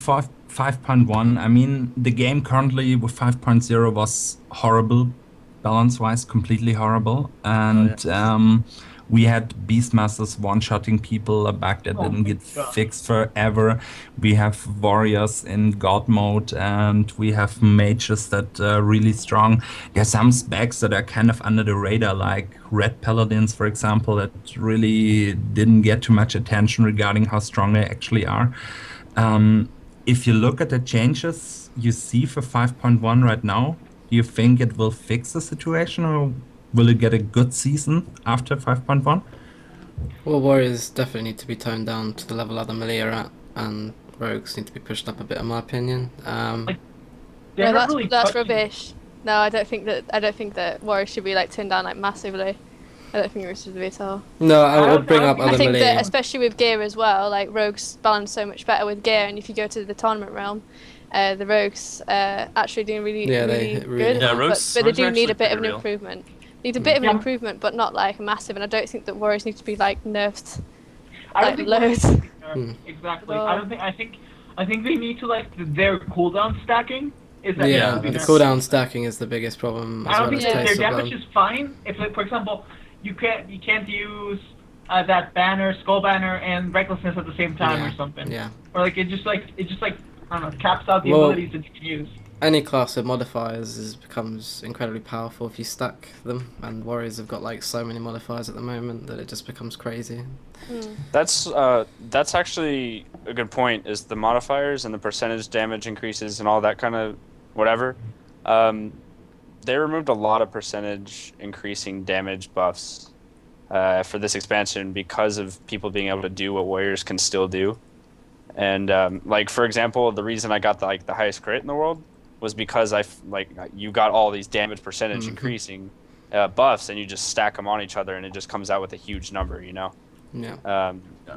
5.1, I mean, the game currently with 5.0 was horrible, balance-wise, completely horrible. Oh yeah. And we had Beastmasters one-shotting people, a bug that Oh didn't my get god. fixed forever. We have warriors in God mode, and we have mages that are really strong. There's some specs that are kind of under the radar, like red paladins, for example, that really didn't get too much attention regarding how strong they actually are. Um, if you look at the changes you see for 5.1 right now, do you think it will fix the situation or will it get a good season after 5.1? Well, warriors definitely need to be toned down to the level other melee are at, and rogues need to be pushed up a bit, in my opinion. Like, No, they're not really that's touching. rubbish. No, I don't think that warriors should be like turned down like massively. I don't think it should be at all. No, I don't- would bring I up don't I other think melee. that especially with gear as well, like rogues balance so much better with gear, and if you go to the tournament realm, the rogues actually doing really Yeah, they really hit good. really Yeah, hard. rogues- but they rogues do are need a actually bit of an pretty real. improvement. Need a bit of an Yeah. improvement, but not like massive. And I don't think that warriors need to be like nerfed I don't like think loads. exactly. No. I don't think. I think they need to like their cooldown stacking. Is that Yeah, needs to be the nerfed. cooldown stacking is the biggest problem, I as don't well think as that taste their of damage them. is fine. If, like, for example, you can't use that banner, skull banner, and recklessness at the same time Yeah, or something. yeah. Or like it just like I don't know, caps out the Well- abilities that you can use. Any class with modifiers becomes incredibly powerful if you stack them, and warriors have got like so many modifiers at the moment that it just becomes crazy. That's actually a good point. Is the modifiers and the percentage damage increases and all that kind of whatever. They removed a lot of percentage increasing damage buffs for this expansion because of people being able to do what warriors can still do. And like for example, the reason I got the highest crit in the world was because you got all these damage percentage increasing buffs, and you just stack them on each other, and it just comes out with a huge number, you know. Yeah.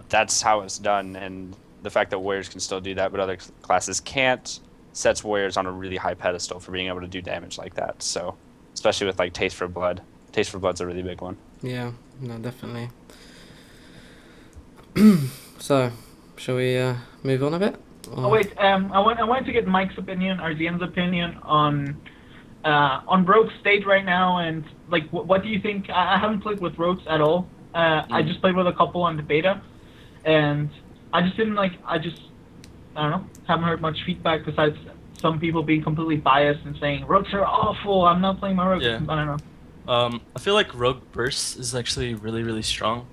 That's how it's done, and the fact that warriors can still do that, but other classes can't, sets warriors on a really high pedestal for being able to do damage like that. So, especially with like Taste for Blood. Taste for Blood's a really big one. Yeah, no, definitely. So, shall we move on a bit? Oh wait, I wanted to get Mike's opinion or Zien's opinion on Rogue's state right now, and like what do you think? I haven't played with Rogues at all. I just played with a couple on the beta, and I just didn't like. I don't know. Haven't heard much feedback besides some people being completely biased and saying Rogues are awful. I'm not playing my Rogues. Yeah. I don't know. I feel like Rogue Burst is actually really, really strong.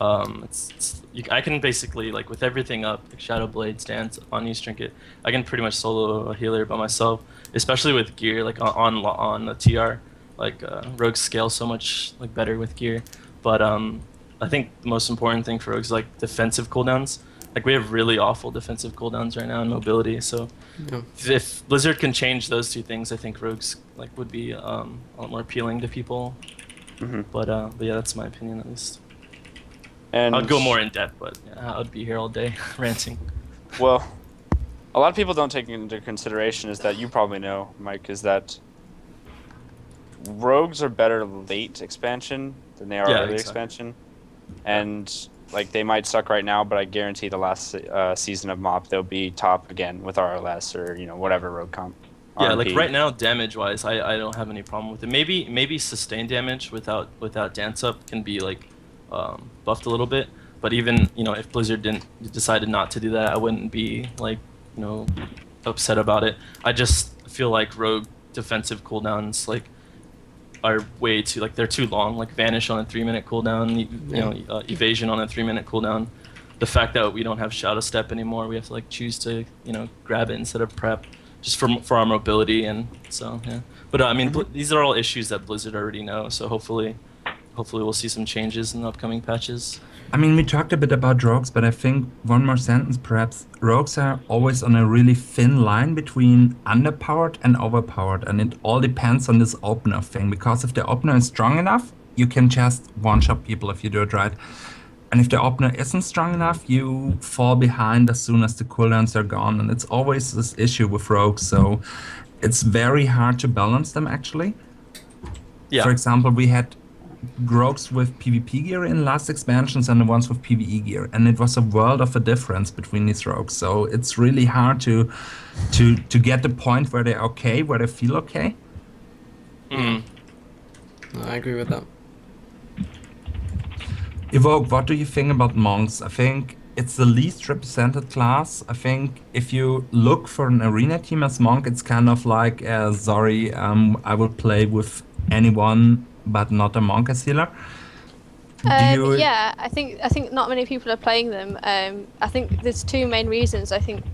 I can basically, like, with everything up, like Shadow Blade, Stance, Unused Trinket, I can pretty much solo a healer by myself, especially with gear, like on the TR. Like, rogues scale so much like better with gear. But I think the most important thing for rogues is like defensive cooldowns. Like, we have really awful defensive cooldowns right now in mobility, so Yeah. if Blizzard can change those two things, I think rogues like would be a lot more appealing to people. But yeah, that's my opinion at least. And I'd go more in depth, but yeah, I'd be here all day ranting. Well, a lot of people don't take into consideration is that you probably know, Mike, is that rogues are better late expansion than they are Yeah, early exactly. expansion, and like they might suck right now, but I guarantee the last season of MoP they'll be top again with RLS or whatever rogue comp. Yeah, like RMP. right now, damage-wise, I don't have any problem with it. Maybe sustained damage without dance up can be like buffed a little bit. But even if Blizzard decided not to do that, I wouldn't be like upset about it. I just feel like rogue defensive cooldowns like are way too they're too long. Like Vanish on a 3-minute cooldown, evasion on a 3-minute cooldown. The fact that we don't have Shadow Step anymore, we have to like choose to grab it instead of prep, just for our mobility, and so yeah. But I mean, these are all issues that Blizzard already know. So hopefully we'll see some changes in the upcoming patches. I mean, we talked a bit about rogues, but I think one more sentence perhaps. Rogues are always on a really thin line between underpowered and overpowered, and it all depends on this opener thing, because if the opener is strong enough, you can just one-shot people if you do it right. And if the opener isn't strong enough, you fall behind as soon as the cooldowns are gone, and it's always this issue with rogues, so it's very hard to balance them actually. Yeah. For example, we had rogues with PvP gear in last expansions and the ones with PvE gear, and it was a world of a difference between these rogues. So it's really hard to get the point where they're okay, where they feel okay. Mm. No, I agree with that. Evoque, what do you think about monks? I think it's the least represented class. I think if you look for an arena team as monk, it's kind of like, sorry, I will play with anyone but not a monk as healer. Yeah, I think not many people are playing them. I think there's two main reasons. I think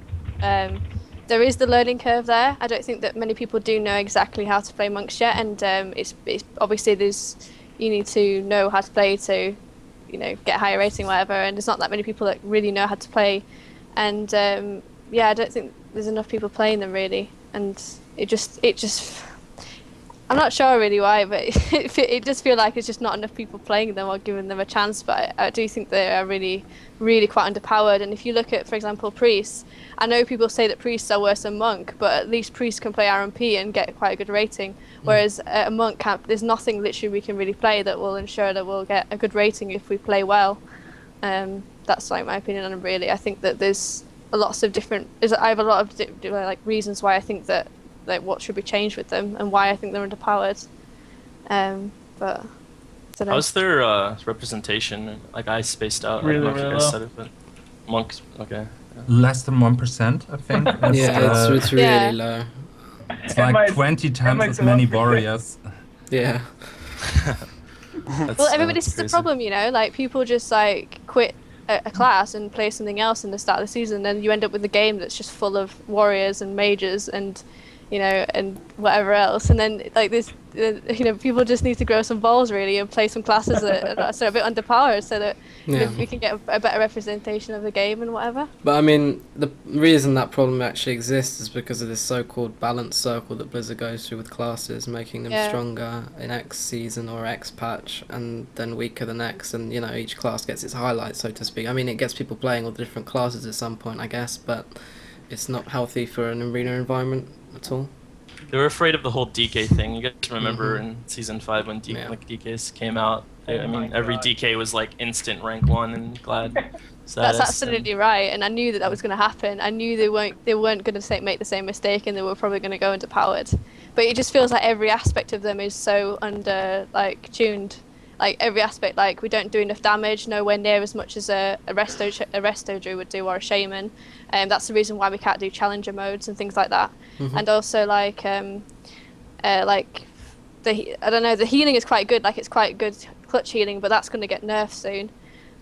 there is the learning curve there. I don't think that many people do know exactly how to play monks yet, and it's obviously you need to know how to play to, you know, get a higher rating, whatever. And there's not that many people that really know how to play, and yeah, I don't think there's enough people playing them really, and it just. I'm not sure really why, but it does feel like it's just not enough people playing them or giving them a chance. But I do think they are really, really quite underpowered. And if you look at, for example, priests, I know people say that priests are worse than monk, but at least priests can play RMP and get quite a good rating. Whereas a monk can't. There's nothing literally we can really play that will ensure that we'll get a good rating if we play well. That's like my opinion on them. Really, I think that there's lots of different. I have a lot of like reasons why I think that. Like what should be changed with them and why I think they're underpowered. But I how's their representation? Like I spaced out. Really, I don't know if you really guys low. said it, but monks. Okay. Less than 1%, I think. It's really Yeah. low. It's like might- 20 times might as go many up for sure. warriors. Yeah. well, everybody that's sees the crazy. problem, you know. Like people just like quit a class and play something else in the start of the season, and then you end up with a game that's just full of warriors and mages and, you know, and whatever else. And then like this, you know, people just need to grow some balls really and play some classes that are a bit underpowered, so that you know, Yeah. we can get a better representation of the game and whatever. But I mean, the reason that problem actually exists is because of this so-called balance circle that Blizzard goes through with classes, making them Yeah. stronger in X season or X patch, and then weaker than X, and you know, each class gets its highlight, so to speak. I mean, it gets people playing all the different classes at some point, I guess, but it's not healthy for an arena environment at all. They were afraid of the whole DK thing. You guys remember Mhm. in season 5 when Yeah. DKs came out? Oh I mean, my every God. DK was like instant rank 1 and glad status. That's absolutely right, and I knew that was going to happen. I knew they weren't going to make the same mistake, and they were probably going to go underpowered. But it just feels like every aspect of them is so under tuned. Like every aspect, like we don't do enough damage, nowhere near as much as a resto druid would do or a shaman. That's the reason why we can't do challenger modes and things like that. Mhm. And also like I don't know, the healing is quite good. Like it's quite good clutch healing, but that's going to get nerfed soon.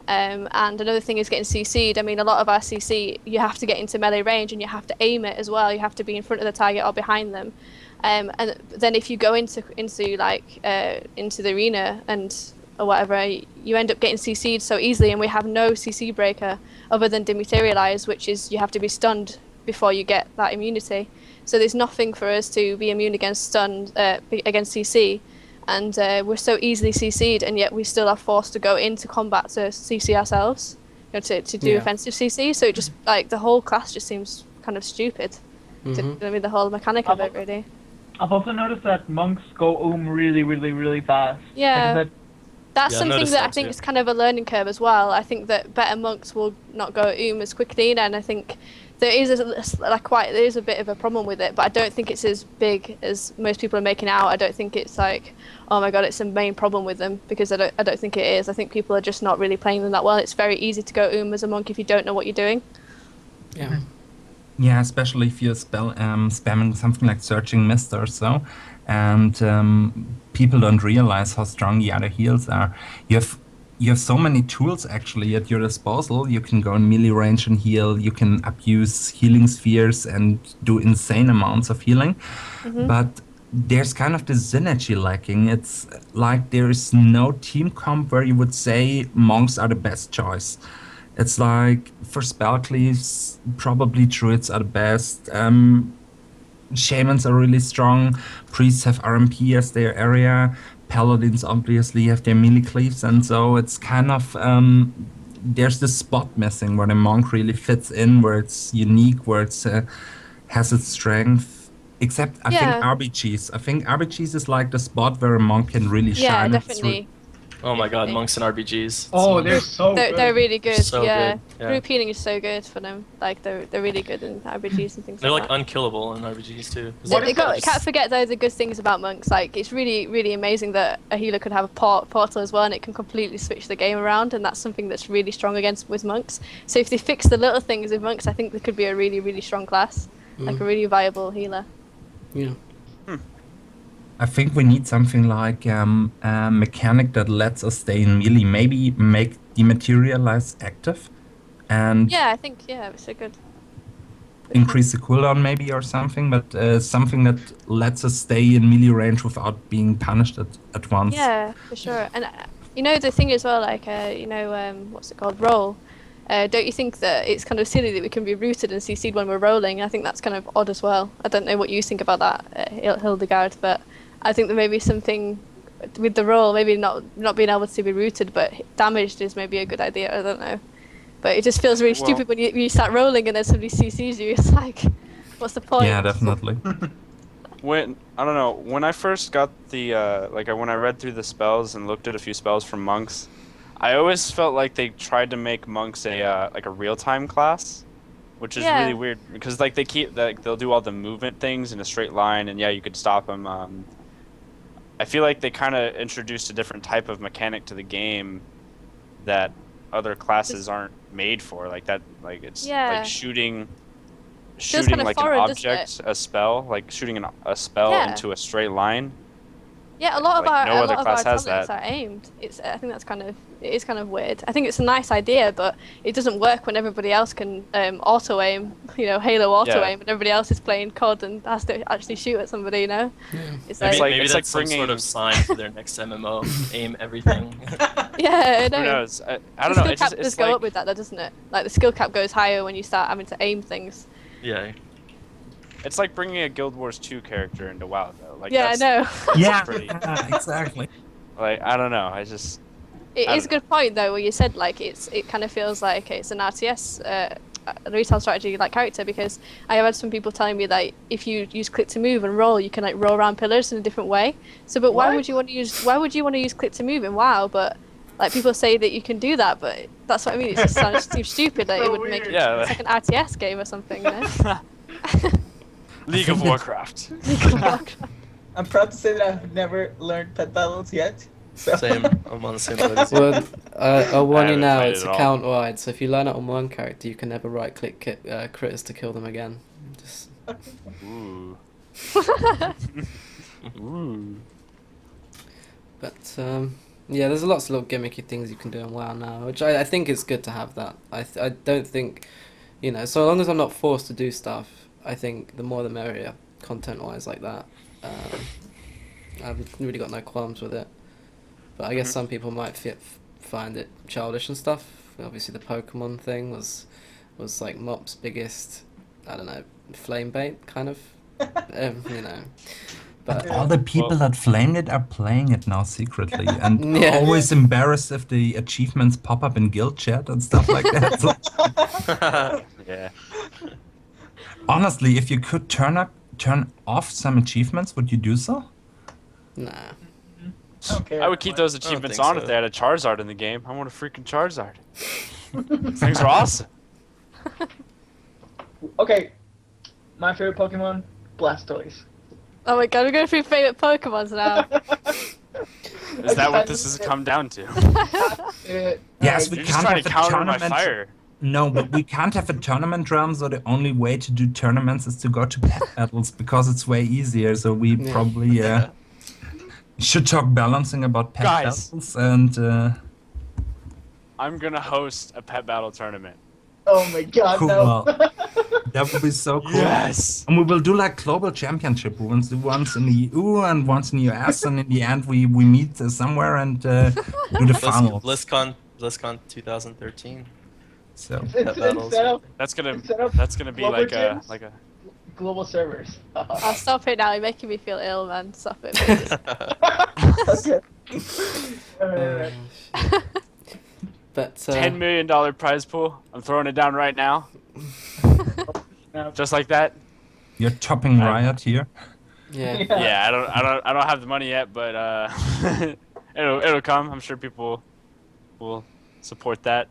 And another thing is getting CC'd. I mean, a lot of our CC, you have to get into melee range and you have to aim it as well. You have to be in front of the target or behind them. And then if you go into the arena and or whatever, you end up getting CC'd so easily, and we have no CC breaker other than dematerialize, which is you have to be stunned before you get that immunity. So there's nothing for us to be immune against stun against CC, and we're so easily CC'd, and yet we still are forced to go into combat to CC ourselves, you know, to do Yeah. offensive CC. So it just like the whole class just seems kind of stupid. Mhm. I mean, the whole mechanic of it really. I've also noticed that monks go really, really, really fast. Yeah. Like, That's Yeah, I've something noticed that I that think too. is kind of a learning curve as well. I think that better monks will not go as quickly, and I think there is there is a bit of a problem with it, but I don't think it's as big as most people are making out. I don't think it's like, oh my god, it's a main problem with them, because I don't think it is. I think people are just not really playing them that well. It's very easy to go as a monk if you don't know what you're doing. Yeah. Yeah, especially if you're spamming something like Searching Mist or so, and people don't realize how strong the other heals are. You have so many tools actually at your disposal. You can go in melee range and heal. You can abuse healing spheres and do insane amounts of healing. But there's kind of this synergy lacking. It's like there is no team comp where you would say monks are the best choice. It's like for spellcleaves, probably druids are the best. Shamans are really strong. Priests have RMP as their area. Paladins obviously have their melee cleaves, and so it's kind of there's this spot missing where the monk really fits in, where it's unique, where it's has its strength. Except I think Yeah. RBGs. I think RBGs is like the spot where a monk can really Yeah, shine. definitely. Oh my god, They- monks and RBGs. Oh, they're so They're, good. they're really good. So yeah. good, yeah. Group healing is so good for them. Like they're really good in RBGs and things They're like like that. unkillable in RBGs too. What is that? Can't forget though the good things about monks. Like it's really amazing that a healer could have a portal as well, and it can completely switch the game around. And that's something that's really strong against with monks. So if they fix the little things with monks, I think they could be a really strong class, like a really viable healer. Yeah. I think we need something like a mechanic that lets us stay in melee. Maybe make dematerialize active, and Yeah, I think it's so good. increase the cooldown maybe or something. But something that lets us stay in melee range without being punished at once. Yeah, for sure. And the thing as well, like what's it called, roll. Don't you think that it's kind of silly that we can be rooted and CC'd when we're rolling? I think that's kind of odd as well. I don't know what you think about that, Hildegard, but I think there may be something with the roll, maybe not being able to be rooted, but damaged is maybe a good idea. I don't know. But it just feels really stupid when you start rolling and then somebody CCs you. It's like, what's the point? Yeah, definitely. When I don't know, when I first got the when I read through the spells and looked at a few spells from monks, I always felt like they tried to make monks a real-time class, which is really weird because they'll do all the movement things in a straight line, and you could stop them. I feel like they kind of introduced a different type of mechanic to the game that other classes aren't made for, like shooting kind of like foreign, an doesn't object, a spell, like shooting a spell into a straight line. Yeah, a lot of Like, no our other class has talents that. are aimed. I think it is kind of weird. I think it's a nice idea, but it doesn't work when everybody else can auto aim. Halo auto aim, and everybody else is playing COD and has to actually shoot at somebody. Yeah. It's Maybe, like, maybe it's that's like some sort bringing- of sign for their next MMO. Aim everything. yeah, I know. Who knows? I The don't know. skill It's cap just does it's go like up with that, though, doesn't it? Like the skill cap goes higher when you start having to aim things. Yeah. it's like bringing a Guild Wars 2 character into WoW though. Like Yeah, I know. Yeah, pretty- exactly. Like I don't know. I just It I is a don't good point though, where you said like it kind of feels like it's an RTS retail strategy like character, because I have had some people telling me that if you use click to move and roll, you can like roll around pillars in a different way. So, but why What? would you want to use click to move in WoW? But like people say that you can do that, but that's what I mean. It just sounds too stupid. Like So it would make weird. it it's like an RTS game or something. You know? League of Warcraft. I'm proud to say that I've never learned pet battles yet. So. Same. I'm on the same boat as you. Well, I'll warn you haven't now, played it's it a all. count wide, so if you learn it on one character, you can never right-click critters to kill them again. Just Ooh. Ooh. But yeah, there's lots of little gimmicky things you can do in WoW now, which I think it's good to have that. I don't think, so long as I'm not forced to do stuff, I think the more the merrier, content-wise like that. I've really got no qualms with it. But I guess some people might find it childish and stuff. Obviously, the Pokemon thing was like Mop's biggest, I don't know, flame bait kind of, But All the people that flamed it are playing it now secretly, and Yeah. always embarrassed if the achievements pop up in guild chat and stuff like that. So, Yeah. honestly, if you could turn off some achievements, would you do so? nah. Okay. I would keep those achievements think on so. if they had a Charizard in the game. I want a freaking Charizard. Things are awesome. Okay. My favorite Pokemon, Blastoise. Oh my god, we're going through favourite Pokemons now. Is that what this has come down to? Yes, we You're can't just trying have to a counter my tournament. fire. No, but we can't have a tournament realm, so the only way to do tournaments is to go to pet battles because it's way easier. So we Yeah. probably should talk balancing about pet Guys. battles and I'm gonna host a pet battle tournament. Oh my god, cool. no. That would be so cool. Yes. And we will do like global championship. We will do once in the EU and once in the US, and in the end we meet somewhere and do the finals. BlizzCon 2013. So Instead of That's gonna be Global like a gyms? Global servers. Oh, stop it now. You're making me feel ill, man. Stop it, please. Okay. Shit. But $10 million prize pool. I'm throwing it down right now. No. Just like that. you're topping Riot here. yeah. Yeah, I don't have the money yet, but it'll come. I'm sure people will support that.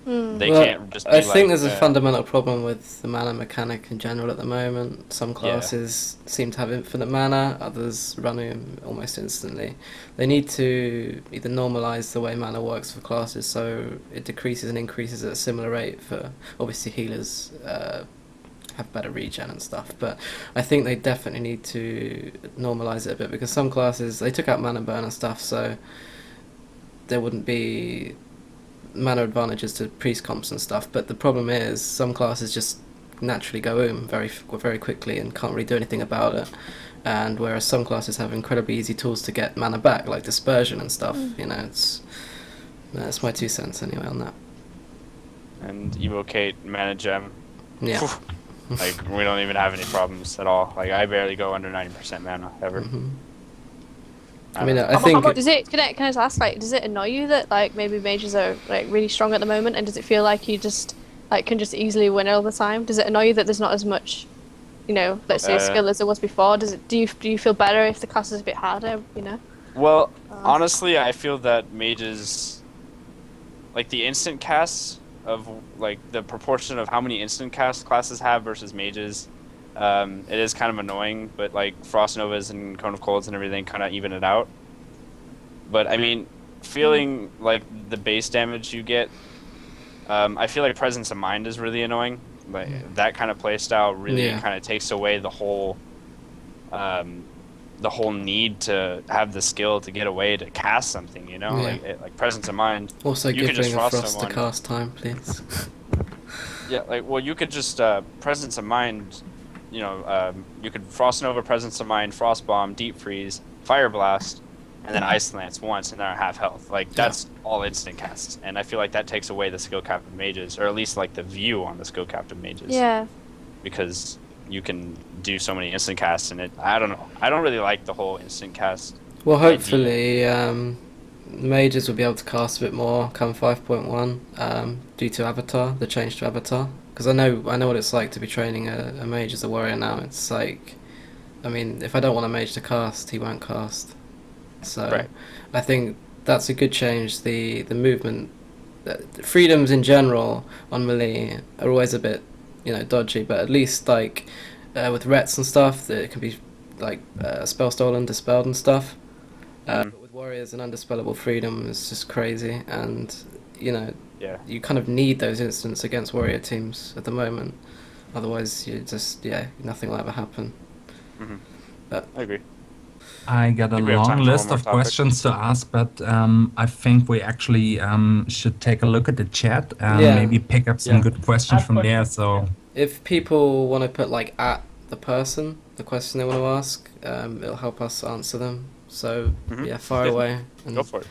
They can't just be I think there's a like, fundamental problem with the mana mechanic in general at the moment. Some classes seem to have infinite mana, others run them almost instantly. They need to either normalize the way mana works for classes so it decreases and increases at a similar rate for, obviously healers have better regen and stuff, but I think they definitely need to normalize it a bit because some classes, they took out mana burn and stuff, so there wouldn't be mana advantages to priest comps and stuff, but the problem is some classes just naturally go very quickly and can't really do anything about it, and whereas some classes have incredibly easy tools to get mana back, like dispersion and stuff. You know, that's my 2 cents anyway on that. and Evoque mana gem. Yeah. Like, we don't even have any problems at all. Like, I barely go under 90% mana ever. I mean, I think. Does it? Can I just ask? Like, does it annoy you that like maybe mages are like really strong at the moment, and does it feel like you just like can just easily win all the time? Does it annoy you that there's not as much, you know, let's say skill as there was before? Does it? Do you feel better if the class is a bit harder? You know. Well, honestly, I feel that mages, like the instant casts of like the proportion of how many instant cast classes have versus mages. It is kind of annoying, but like Frost Novas and Cone of Colds and everything kind of even it out. But I mean, feeling like the base damage you get, I feel like Presence of Mind is really annoying. Like that kind of playstyle really kind of takes away the whole need to have the skill to get away to cast something. You know, like Presence of Mind. Also, you giving a Frost to cast time, please. Yeah, like well, you could just Presence of Mind. You know, you could Frost Nova, Presence of Mind, Frost Bomb, Deep Freeze, Fire Blast, and then Ice Lance once, and they're half health. Like, that's all instant casts, and I feel like that takes away the skill cap of mages, or at least, like, the view on the skill cap of mages. Yeah. Because you can do so many instant casts, and I don't know. I don't really like the whole instant cast. Well, hopefully, mages will be able to cast a bit more come 5.1 due to Avatar, the change to Avatar. Because I know what it's like to be training a mage as a warrior now. It's like, I mean, if I don't want a mage to cast, he won't cast. So I think that's a good change. The movement, freedoms in general on melee are always a bit, you know, dodgy. But at least like with rets and stuff, it can be like spell stolen, dispelled and stuff. But with warriors, an undispellable freedom is just crazy, and you know. Yeah. You kind of need those instants against warrior teams at the moment. Otherwise, you just nothing will ever happen. But I agree. I got a long list of questions to ask, but I think we actually should take a look at the chat and maybe pick up some good questions from there. So if people want to put like at the person the question they want to ask, it'll help us answer them. So fire away. And go for it.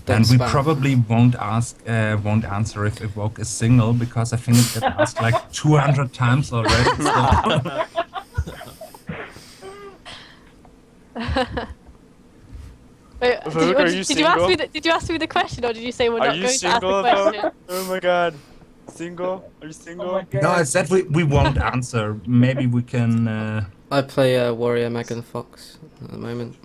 And we probably won't answer if Evoque is single, because I think it got asked like 200 times already. So. Wait, did you ask me the question, or did you say we're not going to ask the question? Oh my god. Single? Are you single? Oh no, I said we won't answer. Maybe we can... I play Warrior Megan Fox at the moment.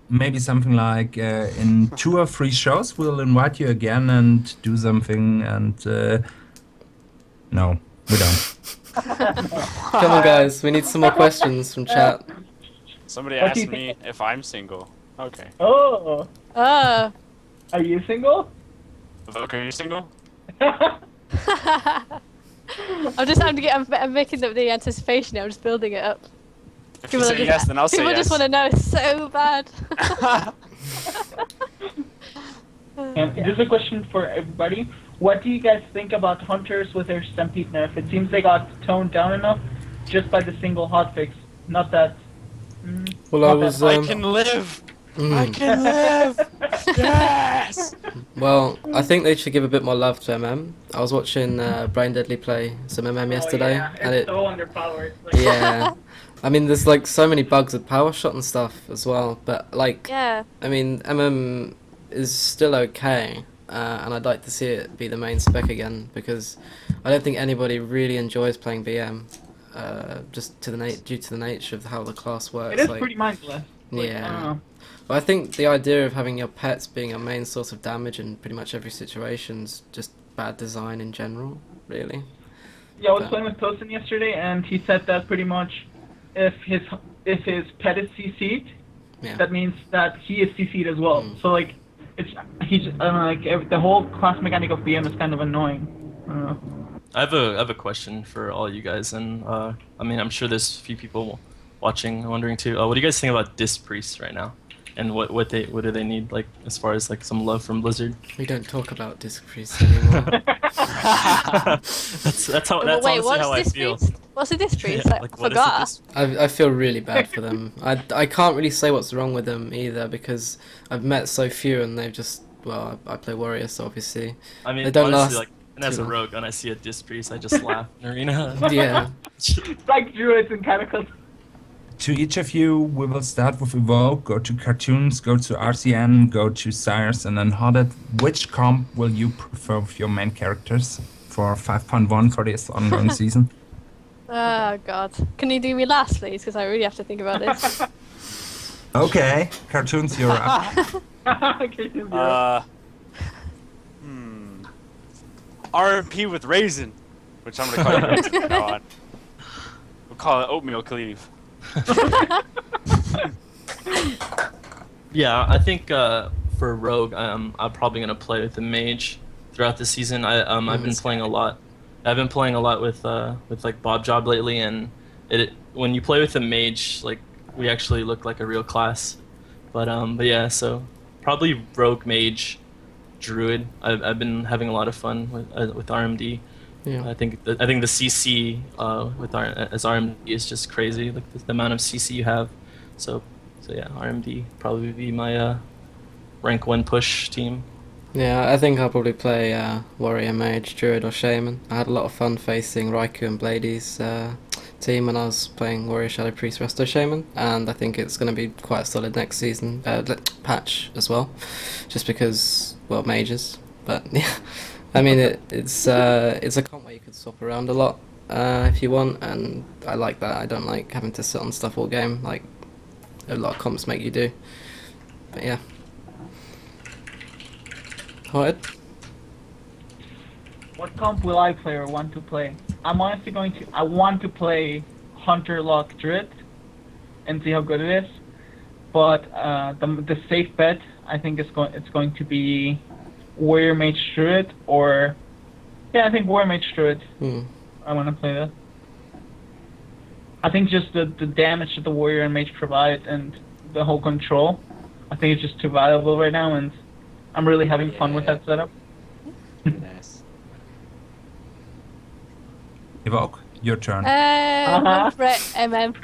Maybe something like in 2 or 3 shows we'll invite you again and do something, and no, we don't. Come on guys, we need some more questions from chat. Somebody asked me if I'm single. Okay. Oh. Are you single? Evoque, are you single? I'm making the anticipation. I'm just building it up. If you say yes, then I'll say yes. People just want to know so bad. This is a question for everybody. What do you guys think about hunters with their Stampede nerf? It seems they got toned down enough just by the single hotfix. Not that. Well, I can live. I can live. Yes. Well, I think they should give a bit more love to MM. I was watching Brain Deadly play some MM yesterday, and it's so underpowered. Yeah. I mean, there's like so many bugs with power shot and stuff as well, but like, I mean, MM is still okay, and I'd like to see it be the main spec again, because I don't think anybody really enjoys playing BM, just due to the nature of how the class works. It is pretty mindless. Like, I Yeah. don't know. Well, I think the idea of having your pets being a main source of damage in pretty much every situation's just bad design in general, really. Yeah, I was But- playing with Tosin yesterday, and he said that pretty much if his pet is CC'd, Yeah. that means that he is CC'd as well. Mm. So like, the whole class mechanic of BM is kind of annoying. I don't know. I have a question for all you guys, and I mean, I'm sure there's a few people watching wondering too. What do you guys think about Disc Priests right now, and what do they need, like, as far as like some love from Blizzard? We don't talk about Disc Priests anymore. That's Wait, honestly what's how I this feel. priest? What's a disc priest? Yeah, I like, what is a forgot. Disc- I feel really bad for them. I can't really say what's wrong with them either because I've met so few and they've just, well, I play Warrior, so obviously. I mean, They don't honestly, last like, and as too a long. rogue, when I see a Disc Priest, I just laugh in arena. Yeah. Like druids and Cataclysm. To each of you, we will start with Evoque, go to Cartoonz, go to RCN, go to Ciarz, and then Hodded. Which comp will you prefer with your main characters for 5.1 for this ongoing season? Oh god. Can you do me last, please? Because I really have to think about this. Okay, Cartoonz, you're up. Okay, zero. RMP with raisin, which I'm gonna call it raisin from now on. We'll call it oatmeal cleave. Yeah, I think for Rogue, I'm probably gonna play with the Mage throughout the season. I've been playing a lot. I've been playing a lot with like Bob Job lately, and when you play with the Mage, like, we actually look like a real class. But yeah, so probably Rogue, Mage, Druid. I've been having a lot of fun with RMD. Yeah. I think the CC as RMD is just crazy. Like the amount of CC you have. So yeah, RMD probably be my rank 1 push team. Yeah, I think I'll probably play Warrior, Mage, Druid, or Shaman. I had a lot of fun facing Raikou and Blady's team when I was playing Warrior, Shadow Priest, Resto, Shaman, and I think it's going to be quite solid next season, patch as well, just because, well, mages, but yeah. I mean, it's a comp where you could swap around a lot if you want, and I like that. I don't like having to sit on stuff all game, like a lot of comps make you do. But yeah. What? What comp will I play or want to play? I'm honestly I want to play Hunter Lock Druid and see how good it is. But the safe bet, I think it's going to be Warrior Mage Druid, or I think Warrior Mage Druid. I want to play that. I think just the damage that the Warrior and Mage provide and the whole control, I think it's just too valuable right now, and I'm really having fun with that setup. Nice. Evoque, your turn. Brett, MM.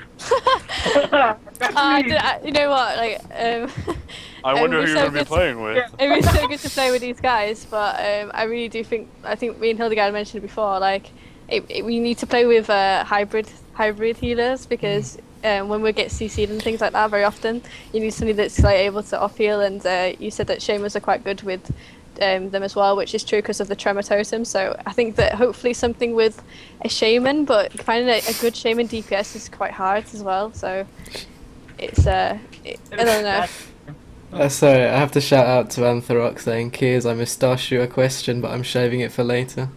You know what? Like, I wonder who it'd be you're so gonna be good playing with. It was so good to play with these guys, but I really do think me and Hildegard mentioned it before. Like, we need to play with hybrid healers because when we get CC'd and things like that, very often you need somebody that's like able to off heal. And you said that shamans are quite good with them as well, which is true because of the tremor totem. So I think that hopefully something with a shaman, but finding a good shaman DPS is quite hard as well. So it's I don't know. Sorry, I have to shout out to Anthrok saying, Ciarz, I moustache you a question, but I'm shaving it for later.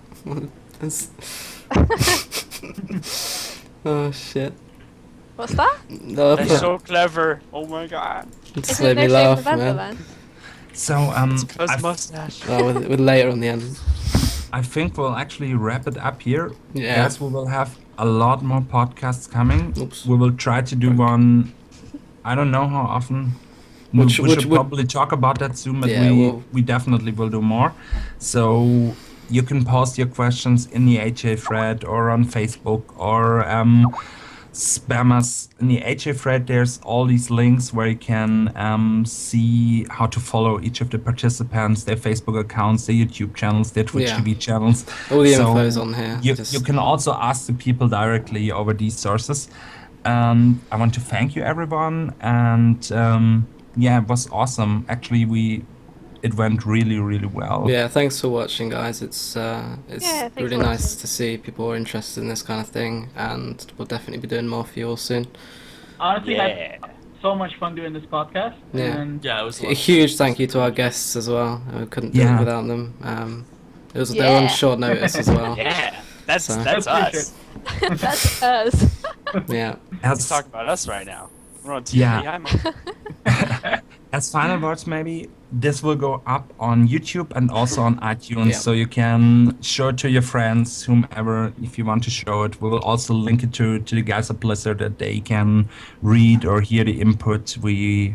Oh shit. What's that? No, That's so clever. Oh my god. it just Is it made me no shame laugh, November, man. man? So Because I mustache. Oh, with later on the end. I think we'll actually wrap it up here. Yeah. Yes, we will have a lot more podcasts coming. Oops. We will try to do one. I don't know how often. We should probably talk about that soon, but Yeah, we definitely will do more. So you can post your questions in the HA thread or on Facebook or spam us in the HA thread. There's all these links where you can see how to follow each of the participants, their Facebook accounts, their YouTube channels, their Twitch Yeah. TV channels. All the So info's on here. You can also ask the people directly over these sources. I want to thank you, everyone, and it was awesome. Actually, it went really, really well. Yeah, thanks for watching, guys. It's thanks really for nice watching. to see people are interested in this kind of thing, and we'll definitely be doing more for you all soon. Honestly, Yeah. so much fun doing this podcast. Yeah. And Yeah, it was a A lot of huge fun. thank you to our guests as well. We couldn't do it Yeah. without them. They were on Yeah. short notice as well. Yeah, that's So- that's I appreciate us. That's us. Yeah. Let's talk about us right now. We're on TV. Yeah. I'm on. As final words, maybe this will go up on YouTube and also on iTunes, Yeah. so you can show it to your friends, whomever, if you want to show it. We will also link it to the guys at Blizzard that they can read or hear the input we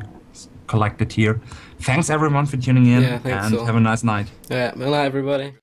collected here. Thanks everyone for tuning in, Yeah, thanks and all. have a nice night. Yeah. Good night, everybody.